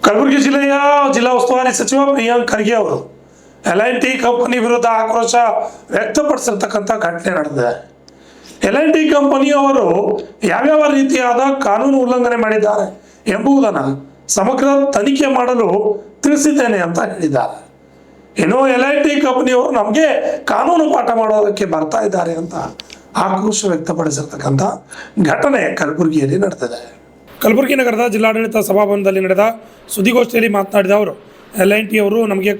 ಕಲಬುರಗಿ ಜಿಲ್ಲೆಯ ಜಿಲ್ಲಾ ಉಸ್ತುವಾರಿ ಸಚಿವ ಪ್ರಿಯಾಂಕ್ ಖರ್ಗೆ ಅವರು L&T ಕಂಪನಿ ವಿರುದ್ಧ ಆಕ್ರೋಶ ವ್ಯಕ್ತಪಡಿಸಿರ್ತಕ್ಕಂಥ ಘಟನೆ ನಡೆದಿದೆ. L&T ಕಂಪನಿಯವರು ಯಾವ್ಯಾವ ರೀತಿಯಾದ ಕಾನೂನು ಉಲ್ಲಂಘನೆ ಮಾಡಿದ್ದಾರೆ ಎಂಬುದನ್ನು ಸಮಗ್ರ ತನಿಖೆ ಮಾಡಲು ತಿಳಿಸಿದ್ದೇನೆ ಅಂತ ಹೇಳಿದ್ದಾರೆ. ಇನ್ನು L&T ಕಂಪನಿಯವರು ನಮಗೆ ಕಾನೂನು ಪಾಠ ಮಾಡೋದಕ್ಕೆ ಬರ್ತಾ ಇದ್ದಾರೆ ಅಂತ ಆಕ್ರೋಶ ವ್ಯಕ್ತಪಡಿಸಿರ್ತಕ್ಕಂಥ ಘಟನೆ ಕಲಬುರಗಿಯಲ್ಲಿ ನಡೆದಿದೆ. ಕಲಬುರಗಿ ನಗರದ ಜಿಲ್ಲಾಡಳಿತ ಸಭಾಭವನದಲ್ಲಿ ನಡೆದ ಸುದ್ದಿಗೋಷ್ಠಿಯಲ್ಲಿ ಮಾತನಾಡಿದ ಅವರು L&T ಅವರು ನಮಗೆ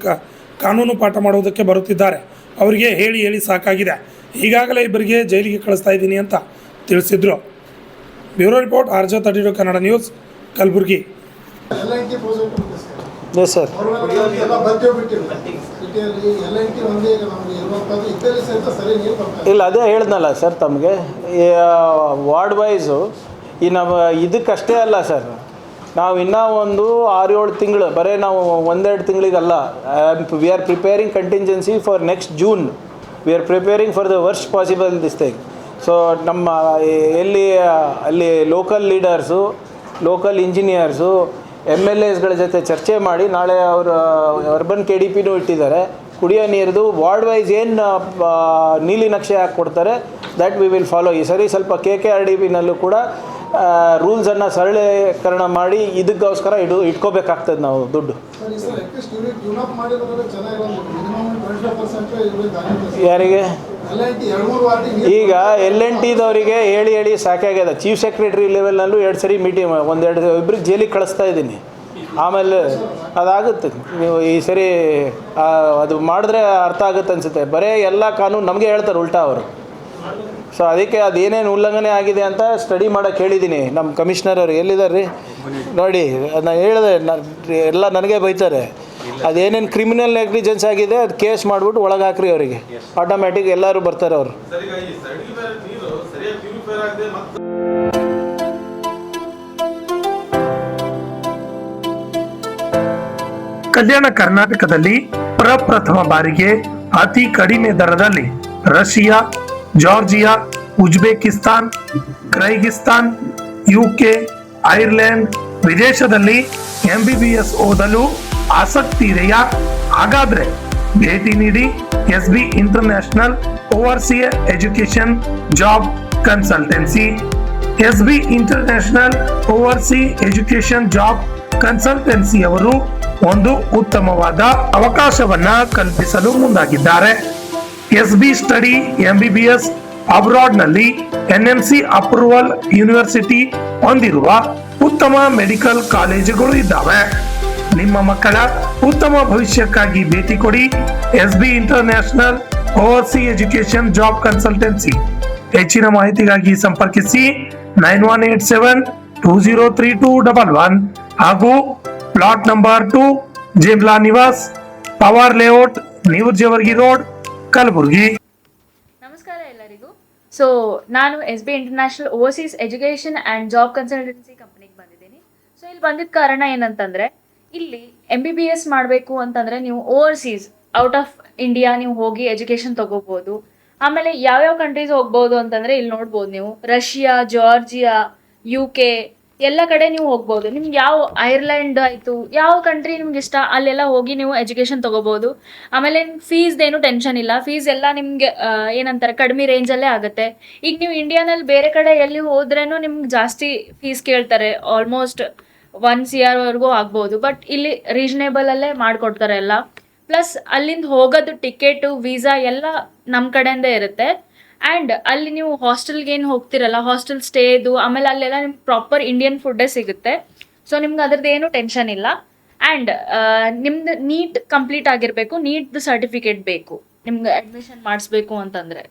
ಕಾನೂನು ಪಾಠ ಮಾಡುವುದಕ್ಕೆ ಬರುತ್ತಿದ್ದಾರೆ, ಅವರಿಗೆ ಹೇಳಿ ಹೇಳಿ ಸಾಕಾಗಿದೆ, ಈಗಾಗಲೇ ಇಬ್ಬರಿಗೆ ಜೈಲಿಗೆ ಕಳಿಸ್ತಾ ಇದ್ದೀನಿ ಅಂತ ತಿಳಿಸಿದ್ರು. Bureau report RJ32 Kannada news Kalaburagi. ಇಲ್ಲ, ಅದೇ ಹೇಳ್ದಲ್ಲ ಸರ್ ತಮಗೆ, ವಾರ್ಡ್ ವೈಸು ಈ ನಮ್ಮ ಇದಕ್ಕಷ್ಟೇ ಅಲ್ಲ ಸರ್, ನಾವು ಇನ್ನೂ ಒಂದು 6-7 ತಿಂಗಳು, ಬರೀ ನಾವು 1-2 ತಿಂಗಳಿಗಲ್ಲ, we are preparing contingency for next June. We are preparing for the worst possible this thing. So ನಮ್ಮ ಅಲ್ಲಿ ಲೋಕಲ್ ಲೀಡರ್ಸು, ಲೋಕಲ್ ಇಂಜಿನಿಯರ್ಸು, MLAಸ್ಗಳ ಜೊತೆ ಚರ್ಚೆ ಮಾಡಿ ನಾಳೆ ಅವರು ಅರ್ಬನ್ KDPನೂ ಇಟ್ಟಿದ್ದಾರೆ. ಕುಡಿಯೋ ನೀರ್ದು ವಾರ್ಡ್ ವೈಸ್ ಏನು ನೀಲಿ ನಕ್ಷೆ ಹಾಕಿ ಕೊಡ್ತಾರೆ ದ್ಯಾಟ್ ವಿ ವಿಲ್ ಫಾಲೋ. ಈ ಸರಿ ಸ್ವಲ್ಪ KKRDBನಲ್ಲೂ ಕೂಡ ರೂಲ್ಸನ್ನು ಸರಳೀಕರಣ ಮಾಡಿ ಇದಕ್ಕೋಸ್ಕರ ಇಟ್ಕೋಬೇಕಾಗ್ತದೆ ನಾವು ದುಡ್ಡು. ಯಾರಿಗೆ ಈಗ L&Tದವರಿಗೆ ಹೇಳಿ ಹೇಳಿ ಸಾಕಾಗ್ಯದ. ಚೀಫ್ ಸೆಕ್ರೆಟರಿ ಲೆವೆಲ್ನಲ್ಲೂ 2 ಸರಿ ಮೀಟಿಂಗ್, ಇಬ್ಬರಿಗೆ ಜೈಲಿಗೆ ಕಳಿಸ್ತಾ ಇದ್ದೀನಿ. ಆಮೇಲೆ ಅದಾಗುತ್ತೆ, ನೀವು ಈ ಸರಿ ಅದು ಮಾಡಿದ್ರೆ ಅರ್ಥ ಆಗುತ್ತೆ ಅನಿಸುತ್ತೆ. ಬರೀ ಎಲ್ಲ ಕಾನೂನು ನಮಗೆ ಹೇಳ್ತಾರೆ ಉಲ್ಟಾ ಅವರು. ಸೊ ಅದಕ್ಕೆ ಅದೇನೇನು ಉಲ್ಲಂಘನೆ ಆಗಿದೆ ಅಂತ ಸ್ಟಡಿ ಮಾಡೋಕ್ಕೆ ಹೇಳಿದ್ದೀನಿ ನಮ್ಮ ಕಮಿಷನರ್ ಅವರು. ಎಲ್ಲಿದ್ದಾರೆ ರೀ ನೋಡಿ, ನಾನು ಹೇಳಿದೆ, ಎಲ್ಲ ನನಗೆ ಬೈತಾರೆ. ಅದೇನೇನು ಕ್ರಿಮಿನಲ್ ನೆಗ್ಲಿಜೆನ್ಸ್ ಆಗಿದೆ ಅದು ಕೇಸ್ ಮಾಡಿಬಿಟ್ಟು ಒಳಗೆ ಹಾಕ್ರಿ ಅವರಿಗೆ, ಆಟೋಮ್ಯಾಟಿಕ್ ಎಲ್ಲರೂ ಬರ್ತಾರೆ ಅವರು. ಕಲ್ಯಾಣ ಕರ್ನಾಟಕದಲ್ಲಿ ಪ್ರಪ್ರಥಮ ಬಾರಿಗೆ ಅತಿ ಕಡಿಮೆ ದರದಲ್ಲಿ Russia, Georgia, Uzbekistan, Kyrgyzstan, UK, Ireland ವಿದೇಶದಲ್ಲಿ MBBS ಓದಲು ಆಸಕ್ತಿ ಇದೆಯಾ? ಹಾಗಾದ್ರೆ ಭೇಟಿ ನೀಡಿ SB international overseas education job consultancy. SB international overseas education job consultancy ಅವರು ಒಂದು ಉತ್ತಮವಾದ ಅವಕಾಶವನ್ನ ಕಲ್ಪಿಸಲು ಮುಂದಾಗಿದ್ದಾರೆ. SB ಸ್ಟಡಿ MBBS ಅಬ್ರಾಡ್ ನಲ್ಲಿ NMC ಅಪ್ರೂವಲ್ ಯೂನಿವರ್ಸಿಟಿ ಹೊಂದಿರುವ ಉತ್ತಮ ಮೆಡಿಕಲ್ ಕಾಲೇಜುಗಳು ಇದ್ದಾವೆ. ನಿಮ್ಮ ಮಕ್ಕಳ ಉತ್ತಮ ಭವಿಷ್ಯಕ್ಕಾಗಿ ಭೇಟಿ ಕೊಡಿ SB international overseas education job consultancy. ಹೆಚ್ಚಿನ ಮಾಹಿತಿಗಾಗಿ ಸಂಪರ್ಕಿಸಿ 9187203211 ಹಾಗೂ plot number 2, Jimla Nivas, power layout, new Jevargi road, Kalaburagi. ನಮಸ್ಕಾರ ಎಲ್ಲರಿಗೂ. ಸೊ ನಾನು SB international overseas education and job consultancy ಕಂಪನಿಗೆ ಬಂದಿದ್ದೀನಿ. ಸೊ ಇಲ್ಲಿ ಬಂದಿದ್ದ ಕಾರಣ ಏನಂತಂದರೆ, ಇಲ್ಲಿ MBBS ಮಾಡಬೇಕು ಅಂತಂದರೆ ನೀವು ಓವರ್ಸೀಸ್ ಔಟ್ ಆಫ್ ಇಂಡಿಯಾ ನೀವು ಹೋಗಿ ಎಜುಕೇಷನ್ ತೊಗೋಬೋದು. ಆಮೇಲೆ ಯಾವ್ಯಾವ ಕಂಟ್ರೀಸ್ ಹೋಗ್ಬೋದು ಅಂತಂದರೆ ಇಲ್ಲಿ ನೋಡ್ಬೋದು ನೀವು, ರಷ್ಯಾ, ಜಾರ್ಜಿಯಾ, UK ಎಲ್ಲ ಕಡೆ ನೀವು ಹೋಗ್ಬೋದು. ನಿಮ್ಗೆ ಯಾವ ಐರ್ಲೆಂಡ್ ಆಯಿತು, ಯಾವ ಕಂಟ್ರಿ ನಿಮ್ಗೆ ಇಷ್ಟ ಅಲ್ಲೆಲ್ಲ ಹೋಗಿ ನೀವು ಎಜುಕೇಷನ್ ತೊಗೋಬೋದು. ಆಮೇಲೆ ಫೀಸ್ದೇನು ಟೆನ್ಷನ್ ಇಲ್ಲ, ಫೀಸ್ ಎಲ್ಲ ನಿಮಗೆ ಏನಂತಾರೆ ಕಡಿಮೆ ರೇಂಜಲ್ಲೇ ಆಗುತ್ತೆ. ಈಗ ನೀವು ಇಂಡಿಯಾನಲ್ಲಿ ಬೇರೆ ಕಡೆ ಎಲ್ಲಿ ಹೋದ್ರೂ ನಿಮ್ಗೆ ಜಾಸ್ತಿ ಫೀಸ್ ಕೇಳ್ತಾರೆ, ಆಲ್ಮೋಸ್ಟ್ 1 CR ವರೆಗೂ ಆಗ್ಬೋದು. ಬಟ್ ಇಲ್ಲಿ ರೀಸನೇಬಲಲ್ಲೇ ಮಾಡಿಕೊಡ್ತಾರೆ ಎಲ್ಲ. ಪ್ಲಸ್ ಅಲ್ಲಿಂದ ಹೋಗೋದು ಟಿಕೆಟು, ವೀಸಾ ಎಲ್ಲ ನಮ್ಮ ಕಡೆಯಿಂದ ಇರುತ್ತೆ. ಆ್ಯಂಡ್ ಅಲ್ಲಿ ನೀವು ಹಾಸ್ಟೆಲ್ಗೆ ಏನು ಹೋಗ್ತಿರಲ್ಲ, ಹಾಸ್ಟೆಲ್ ಸ್ಟೇದು, ಆಮೇಲೆ ಅಲ್ಲೆಲ್ಲ ನಿಮ್ಗೆ ಪ್ರಾಪರ್ ಇಂಡಿಯನ್ ಫುಡ್ಡೇ ಸಿಗುತ್ತೆ. ಸೊ ನಿಮ್ಗೆ ಅದ್ರದ್ದು ಏನು ಟೆನ್ಷನ್ ಇಲ್ಲ. ಆ್ಯಂಡ್ ನಿಮ್ದು ನೀಟ್ ಕಂಪ್ಲೀಟ್ ಆಗಿರಬೇಕು, ನೀಟ್ದು ಸರ್ಟಿಫಿಕೇಟ್ ಬೇಕು ನಿಮ್ಗೆ ಅಡ್ಮಿಷನ್ ಮಾಡಿಸ್ಬೇಕು ಅಂತಂದರೆ.